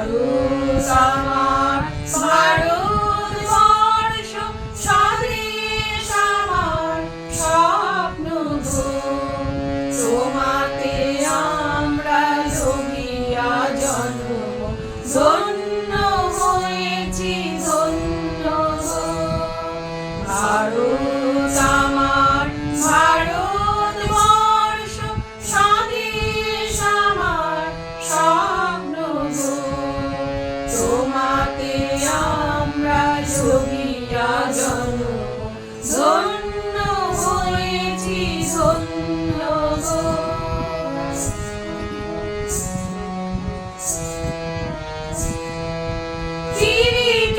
ভারত আমার ভারতবর্ষ স্বদেশ আমার স্বপ্ন গো। তোমাতে আমরা জগিয়া জন্ম ধন্য হয়েছি ধন্য গো। ভারত আমার ভারতবর্ষ স্বদেশ আমার স্বপ্ন গো। তোমাতে আমরা জগিয়া জন্ম ধন্য হয়েছি ধন্য গো।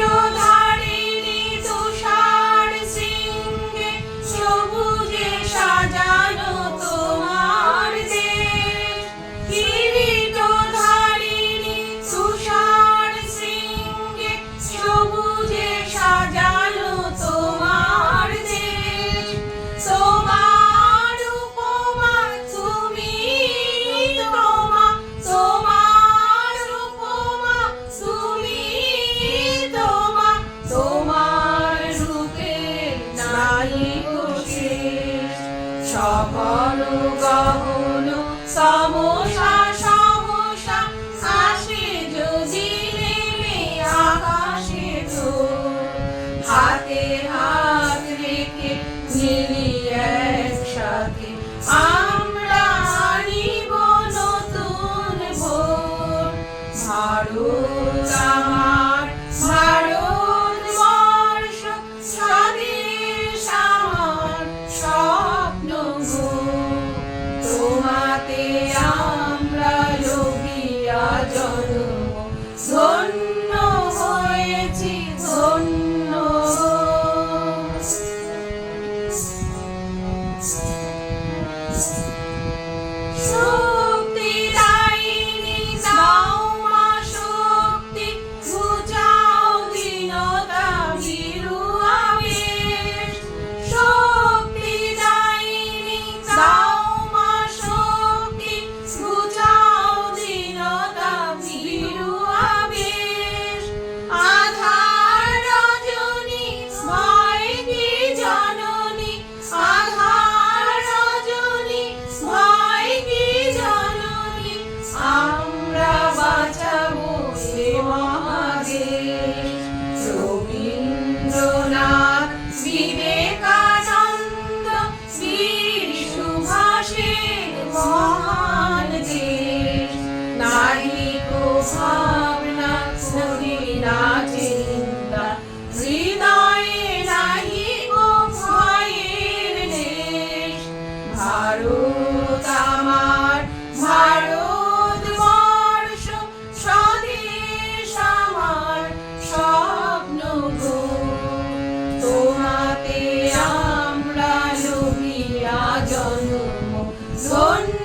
কিরীটধারিণী তুষার শৃঙ্গে সবুজে সাজানো তোমার দেশ। কিরীটধারিণী তুষার শৃঙ্গে সবুজে সাজানো তোমার দেশ। তোমার উপমা তুমি তোমা, তোমার উপমা তুমি তোমা, তোমার রূপের নাই গো শেষ। সকল গহন সমসা সহসা আসে যদি নেমে আকাশে তোর। হাতে হাত রেখে মিলি একসাথে আমরা আনিব নতুন ভোর। ভারত আমার ভারতবর্ষ স্বদেশ আমার স্বপ্ন গো। তোমাতে আমরা জগিয়া জন্ম ধন্য হয়েছি ধন্য গো। শক্তি দায়িনী দাও মা শক্তি, ঘুচাও দীনতা ভীরু আবেশ। শক্তি দায়িনী দাও মা শক্তি, ঘুচাও দীনতা ভীরু আবেশ। আধার রজনী ভয় কি জননী, আধার রজনী ভয় কি জননী, আমরা বাঁচাবো এ মহাদেশ। রবীন্দ্রনাথ বিবেকানন্দ বীর সুভাষের মহান দেশ। নাহি কো ভাবনা করি না চিন্তা, হৃদয়ে নাহি কো ভয়ের দেশ। ভারত আমার ভারতবর্ষ স্বদেশ আমার স্বপ্ন গো। তোমাতে আমরা জগিয়া জন্ম ধন্য